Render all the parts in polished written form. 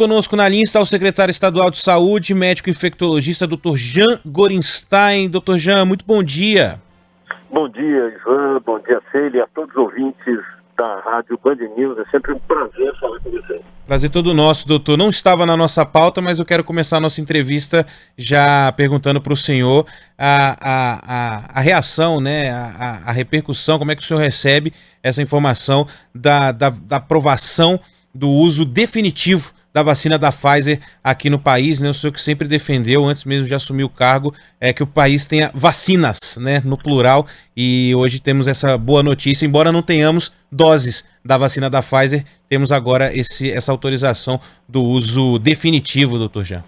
Conosco na linha está o secretário estadual de saúde, médico infectologista, Dr. Jean Gorenstein. Dr. Jean, muito bom dia. Bom dia, Ivan, bom dia, Célia, a todos os ouvintes da Rádio Band News. É sempre um prazer falar com vocês. Prazer todo nosso, doutor. Não estava na nossa pauta, mas eu quero começar a nossa entrevista já perguntando para o senhor a reação, né, a repercussão, como é que o senhor recebe essa informação da aprovação do uso definitivo da vacina da Pfizer aqui no país, né? O senhor que sempre defendeu, antes mesmo de assumir o cargo, que o país tenha vacinas, né, no plural, e hoje temos essa boa notícia, embora não tenhamos doses da vacina da Pfizer, temos agora essa autorização do uso definitivo, doutor Jean.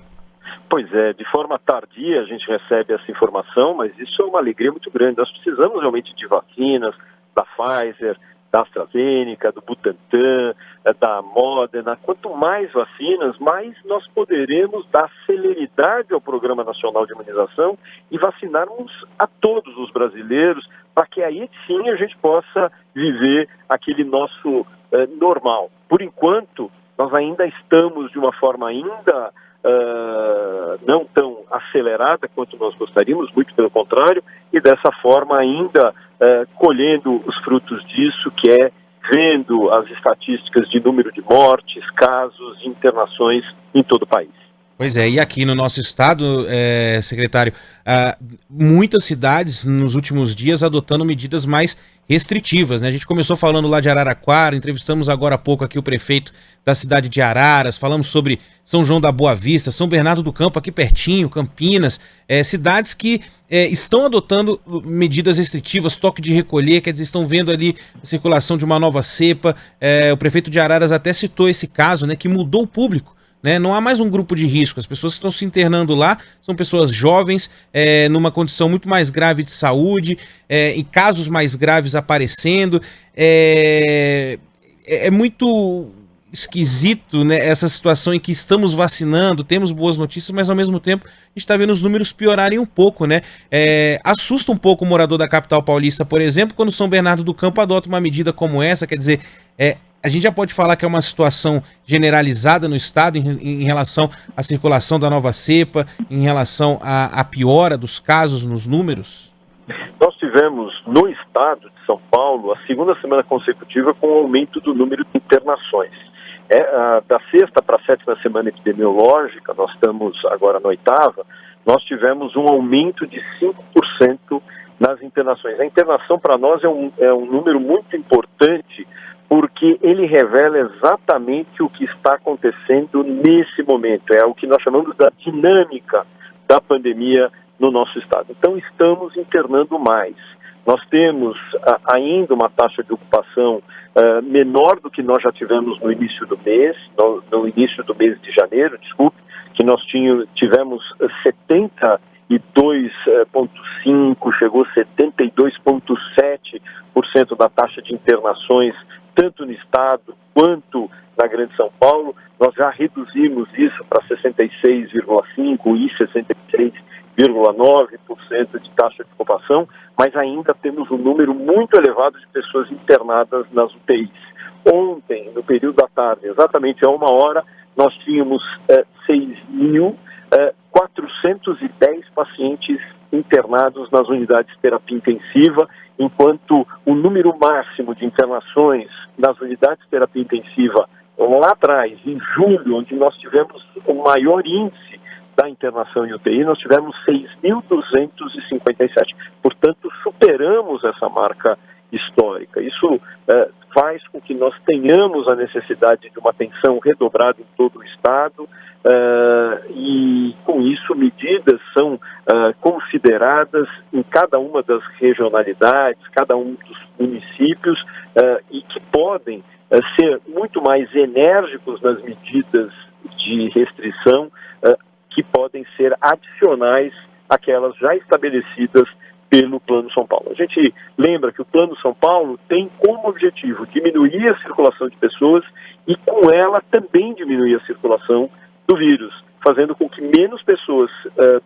Pois é, de forma tardia a gente recebe essa informação, mas isso é uma alegria muito grande. Nós precisamos realmente de vacinas da Pfizer, da AstraZeneca, do Butantan, da Moderna. Quanto mais vacinas, mais nós poderemos dar celeridade ao Programa Nacional de Imunização e vacinarmos a todos os brasileiros, para que aí sim a gente possa viver aquele nosso normal. Por enquanto, nós ainda estamos de uma forma ainda não tão acelerada quanto nós gostaríamos, muito pelo contrário, e dessa forma ainda colhendo os frutos disso, que é vendo as estatísticas de número de mortes, casos, internações em todo o país. Pois é, e aqui no nosso estado, secretário, muitas cidades nos últimos dias adotando medidas mais restritivas, né? A gente começou falando lá de Araraquara, entrevistamos agora há pouco aqui o prefeito da cidade de Araras, falamos sobre São João da Boa Vista, São Bernardo do Campo, aqui pertinho, Campinas, cidades que estão adotando medidas restritivas, toque de recolher, quer dizer, estão vendo ali a circulação de uma nova cepa. O prefeito de Araras até citou esse caso, né, que mudou o público. Né? Não há mais um grupo de risco. As pessoas que estão se internando lá são pessoas jovens, numa condição muito mais grave de saúde, em casos mais graves aparecendo. É muito esquisito, né, essa situação em que estamos vacinando, temos boas notícias, mas ao mesmo tempo a gente está vendo os números piorarem um pouco, né? Assusta um pouco o morador da capital paulista, por exemplo, quando São Bernardo do Campo adota uma medida como essa. Quer dizer, a gente já pode falar que é uma situação generalizada no estado em relação à circulação da nova cepa, em relação à piora dos casos nos números? Nós tivemos no estado de São Paulo a segunda semana consecutiva com o aumento do número de internações. Da sexta para a sétima semana epidemiológica, nós estamos agora na oitava, nós tivemos um aumento de 5% nas internações. A internação para nós é um número muito importante, porque ele revela exatamente o que está acontecendo nesse momento. É o que nós chamamos da dinâmica da pandemia no nosso estado. Então, estamos internando mais. Nós temos ainda uma taxa de ocupação menor do que nós já tivemos no início do mês, no início do mês de janeiro, desculpe, que nós tivemos 72,5%, chegou a 72,7% da taxa de internações, tanto no estado quanto na Grande São Paulo. Nós já reduzimos isso para 66,5% e 66,9% de taxa de ocupação, mas ainda temos um número muito elevado de pessoas internadas nas UTIs. Ontem, no período da tarde, exatamente a 1h, nós tínhamos 6.410 pacientes internados nas unidades de terapia intensiva, enquanto o número máximo de internações nas unidades de terapia intensiva lá atrás, em julho, onde nós tivemos o maior índice da internação em UTI, nós tivemos 6.257. Portanto, superamos essa marca histórica. Isso faz com que nós tenhamos a necessidade de uma atenção redobrada em todo o estado, e com isso medidas são consideradas em cada uma das regionalidades, cada um dos municípios, e que podem ser muito mais enérgicos nas medidas de restrição, que podem ser adicionais àquelas já estabelecidas pelo Plano São Paulo. A gente lembra que o Plano São Paulo tem como objetivo diminuir a circulação de pessoas e com ela também diminuir a circulação do vírus, fazendo com que menos pessoas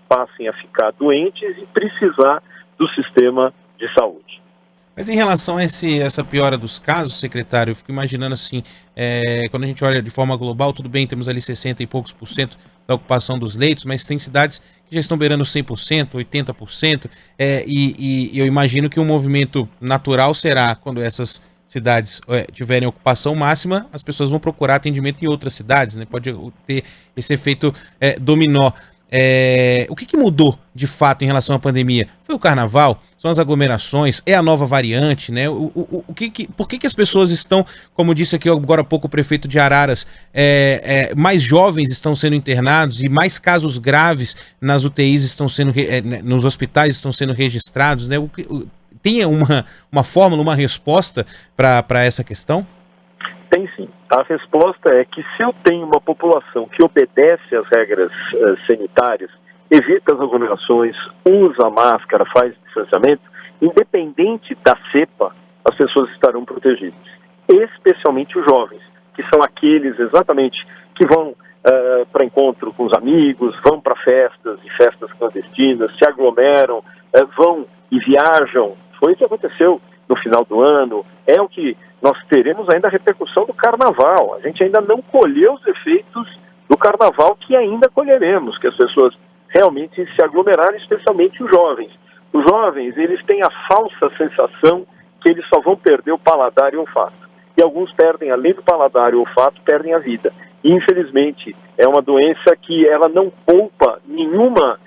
passem a ficar doentes e precisar do sistema de saúde. Mas em relação a essa piora dos casos, secretário, eu fico imaginando assim, quando a gente olha de forma global, tudo bem, temos ali 60 e poucos por cento da ocupação dos leitos, mas tem cidades que já estão beirando 100%, 80%, e eu imagino que um movimento natural será, quando essas cidades tiverem ocupação máxima, as pessoas vão procurar atendimento em outras cidades, né? Pode ter esse efeito dominó. O que mudou de fato em relação à pandemia? Foi o carnaval? São as aglomerações? É a nova variante, né? Por que as pessoas estão, como disse aqui agora há pouco o prefeito de Araras, mais jovens estão sendo internados e mais casos graves nas UTIs estão sendo, nos hospitais estão sendo registrados, né? Tem uma fórmula, uma resposta para essa questão? Tem sim. A resposta é que se eu tenho uma população que obedece às regras sanitárias, evita as aglomerações, usa máscara, faz distanciamento, independente da cepa, as pessoas estarão protegidas. Especialmente os jovens, que são aqueles exatamente que vão para encontro com os amigos, vão para festas e festas clandestinas, se aglomeram, vão e viajam. Foi o que aconteceu no final do ano, é o que nós teremos ainda a repercussão do carnaval. A gente ainda não colheu os efeitos do carnaval que ainda colheremos, que as pessoas realmente se aglomeraram, especialmente os jovens. Os jovens, eles têm a falsa sensação que eles só vão perder o paladar e o olfato. E alguns perdem, além do paladar e o olfato, perdem a vida. E, infelizmente, é uma doença que ela não poupa nenhuma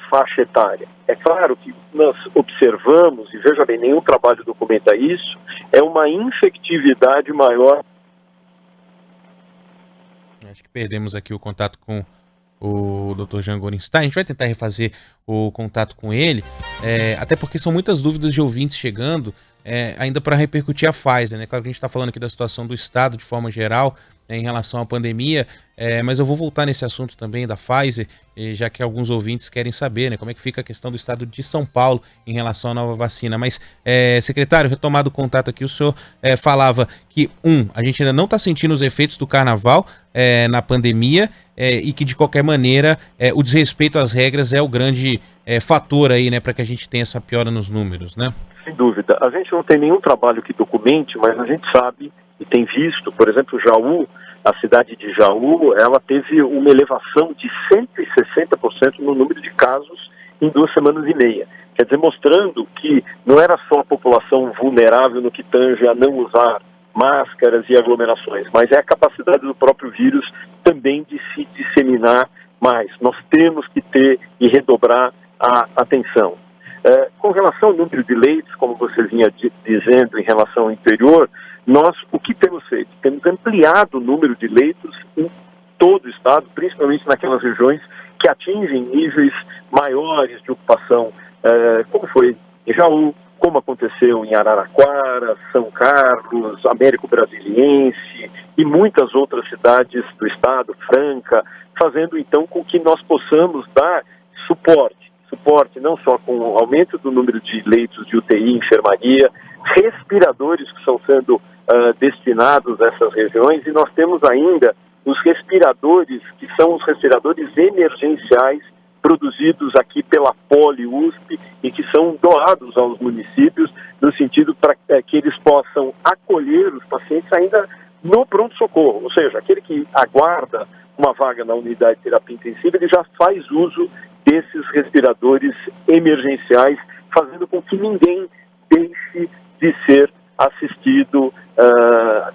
faixa etária. É claro que nós observamos, e veja bem, nenhum trabalho documenta isso, é uma infectividade maior. Acho que perdemos aqui o contato com o Dr. Jean Gorenstein. A gente vai tentar refazer o contato com ele, até porque são muitas dúvidas de ouvintes chegando, ainda para repercutir a Pfizer, né? Claro que a gente está falando aqui da situação do Estado de forma geral, em relação à pandemia, mas eu vou voltar nesse assunto também da Pfizer, já que alguns ouvintes querem saber, né, como é que fica a questão do Estado de São Paulo em relação à nova vacina. Mas, secretário, retomado o contato aqui, o senhor falava que, a gente ainda não está sentindo os efeitos do carnaval na pandemia, e que, de qualquer maneira, o desrespeito às regras é o grande fator aí, né, para que a gente tenha essa piora nos números, né? Sem dúvida. A gente não tem nenhum trabalho que documente, mas a gente sabe e tem visto, por exemplo, Jaú, a cidade de Jaú, ela teve uma elevação de 160% no número de casos em 2 semanas e meia. Quer dizer, mostrando que não era só a população vulnerável no que tange a não usar máscaras e aglomerações, mas é a capacidade do próprio vírus também de se disseminar mais. Nós temos que ter e redobrar a atenção. Com relação ao número de leitos, como você vinha dizendo em relação ao interior, nós o que temos feito? Temos ampliado o número de leitos em todo o estado, principalmente naquelas regiões que atingem níveis maiores de ocupação, como foi em Jaú, como aconteceu em Araraquara, São Carlos, Américo Brasiliense e muitas outras cidades do estado, Franca, fazendo então com que nós possamos dar suporte não só com o aumento do número de leitos de UTI, enfermaria, respiradores que estão sendo destinados a essas regiões, e nós temos ainda os respiradores, que são os respiradores emergenciais produzidos aqui pela Poli USP e que são doados aos municípios no sentido para que eles possam acolher os pacientes ainda no pronto-socorro, ou seja, aquele que aguarda uma vaga na unidade de terapia intensiva, ele já faz uso desses respiradores emergenciais, fazendo com que ninguém deixe de ser assistido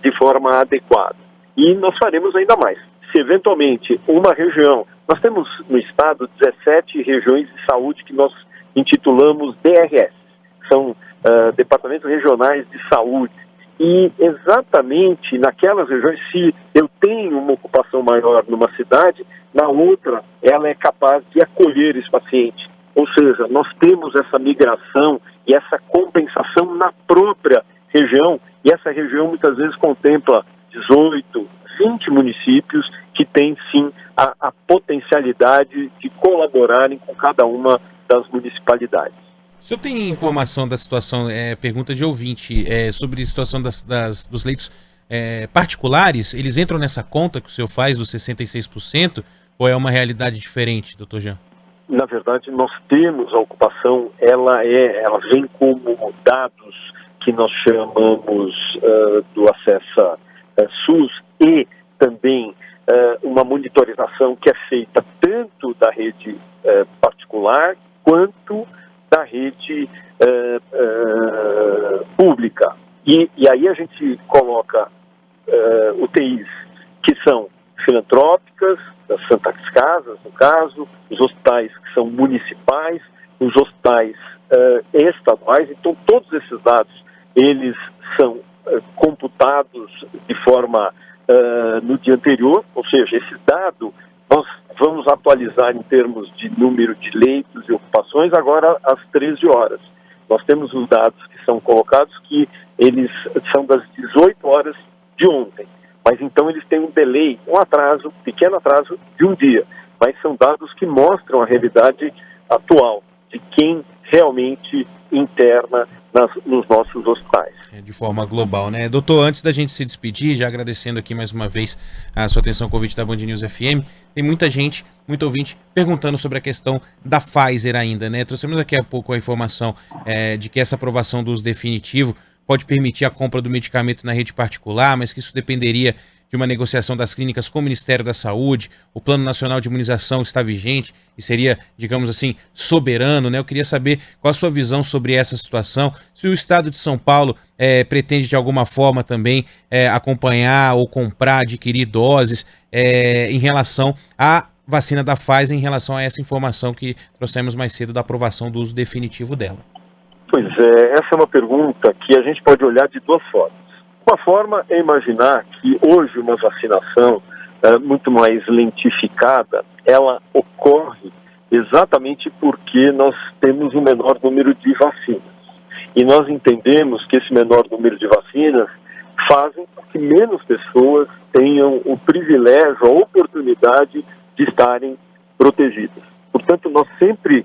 de forma adequada. E nós faremos ainda mais. Se eventualmente uma região, nós temos no estado 17 regiões de saúde que nós intitulamos DRS, são Departamentos Regionais de Saúde, e exatamente naquelas regiões, se eu tenho uma ocupação maior numa cidade, na outra ela é capaz de acolher esse paciente. Ou seja, nós temos essa migração e essa compensação na própria região, e essa região muitas vezes contempla 18, 20 municípios que têm sim a potencialidade de colaborarem com cada uma das municipalidades. O senhor tem informação da situação, pergunta de ouvinte, sobre a situação dos leitos particulares? Eles entram nessa conta que o senhor faz dos 66%, ou é uma realidade diferente, doutor Jean? Na verdade, nós temos a ocupação, ela vem como dados que nós chamamos do Acessa SUS, e também uma monitorização que é feita tanto da rede particular quanto da rede pública. E aí a gente coloca UTIs que são filantrópicas, das Santas Casas, no caso, os hospitais que são municipais, os hospitais estaduais. Então, todos esses dados, eles são computados de forma no dia anterior, ou seja, esse dado nós vamos atualizar em termos de número de leitos e ocupações agora às 13 horas. Nós temos os dados que são colocados que eles são das 18 horas de ontem, mas então eles têm um delay, um atraso, pequeno atraso de um dia, mas são dados que mostram a realidade atual de quem realmente interna nos nossos hospitais. De forma global, né? Doutor, antes da gente se despedir, já agradecendo aqui mais uma vez a sua atenção ao convite da Band News FM, tem muita gente, muito ouvinte, perguntando sobre a questão da Pfizer ainda, né? Trouxemos aqui há pouco a informação de que essa aprovação do uso definitivo pode permitir a compra do medicamento na rede particular, mas que isso dependeria de uma negociação das clínicas com o Ministério da Saúde. O Plano Nacional de Imunização está vigente e seria, digamos assim, soberano, né? Eu queria saber qual a sua visão sobre essa situação, se o Estado de São Paulo pretende de alguma forma também acompanhar ou comprar, adquirir doses em relação à vacina da Pfizer, em relação a essa informação que trouxemos mais cedo da aprovação do uso definitivo dela. Pois é, essa é uma pergunta que a gente pode olhar de duas formas. Uma forma é imaginar que hoje uma vacinação muito mais lentificada, ela ocorre exatamente porque nós temos um menor número de vacinas. E nós entendemos que esse menor número de vacinas fazem com que menos pessoas tenham o privilégio, a oportunidade de estarem protegidas. Portanto, nós sempre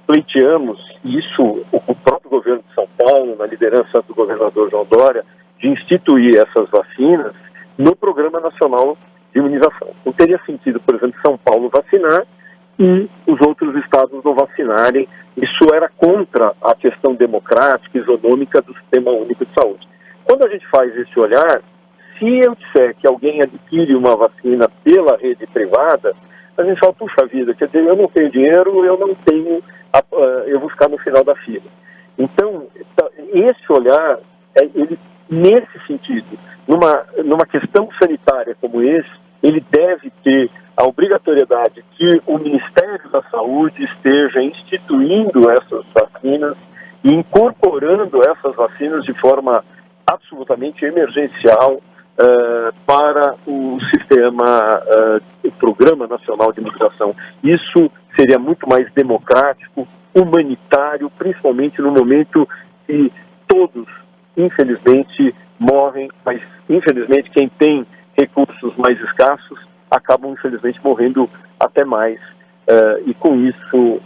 pleiteamos, isso o próprio governo de São Paulo, na liderança do governador João Dória, de instituir essas vacinas no Programa Nacional de Imunização. Não teria sentido, por exemplo, São Paulo vacinar e os outros estados não vacinarem. Isso era contra a questão democrática, isonômica do Sistema Único de Saúde. Quando a gente faz esse olhar, se eu disser que alguém adquire uma vacina pela rede privada, a gente fala, puxa vida, quer dizer, eu não tenho dinheiro, eu não tenho, eu vou ficar no final da fila. Então, esse olhar, ele, nesse sentido, numa questão sanitária como esse, ele deve ter a obrigatoriedade que o Ministério da Saúde esteja instituindo essas vacinas e incorporando essas vacinas de forma absolutamente emergencial para o sistema, o Programa Nacional de Imunização. Isso seria muito mais democrático, humanitário, principalmente no momento que todos, infelizmente, morrem, mas infelizmente quem tem recursos mais escassos acabam, infelizmente, morrendo até mais. E com isso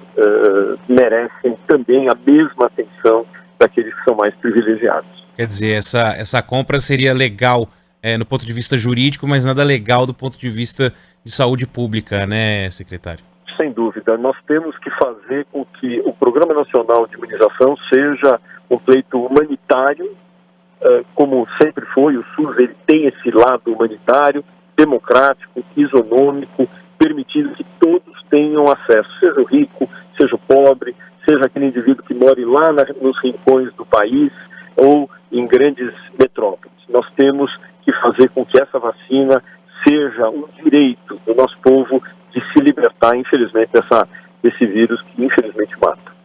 merecem também a mesma atenção daqueles que são mais privilegiados. Quer dizer, essa compra seria legal no ponto de vista jurídico, mas nada legal do ponto de vista de saúde pública, né, secretário? Sem dúvida. Nós temos que fazer com que o Programa Nacional de Imunização seja um pleito humanitário, como sempre foi. O SUS, ele tem esse lado humanitário, democrático, isonômico, permitindo que todos tenham acesso, seja o rico, seja o pobre, seja aquele indivíduo que mora lá nos rincões do país ou em grandes metrópoles. Nós temos que fazer com que essa vacina seja um direito do nosso povo de se libertar, infelizmente, desse vírus que infelizmente mata.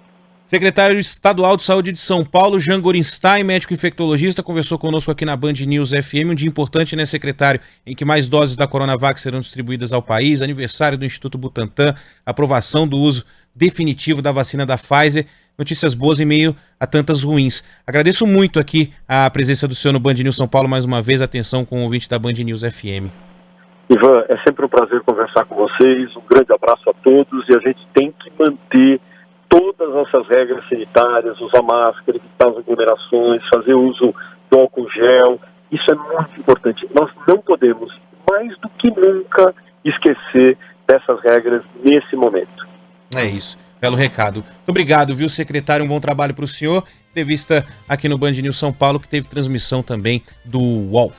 Secretário Estadual de Saúde de São Paulo, Jean Gorenstein, médico infectologista, conversou conosco aqui na Band News FM. Um dia importante, né, secretário, em que mais doses da Coronavac serão distribuídas ao país, aniversário do Instituto Butantan, aprovação do uso definitivo da vacina da Pfizer. Notícias boas em meio a tantas ruins. Agradeço muito aqui a presença do senhor no Band News São Paulo, mais uma vez, atenção com o ouvinte da Band News FM. Ivan, é sempre um prazer conversar com vocês, um grande abraço a todos, e a gente tem que manter todas as nossas regras sanitárias, usar máscara, evitar as aglomerações, fazer uso do álcool gel. Isso é muito importante. Nós não podemos, mais do que nunca, esquecer dessas regras nesse momento. É isso. Belo recado. Muito obrigado, viu, secretário? Um bom trabalho para o senhor. Entrevista aqui no Band News São Paulo, que teve transmissão também do UOL.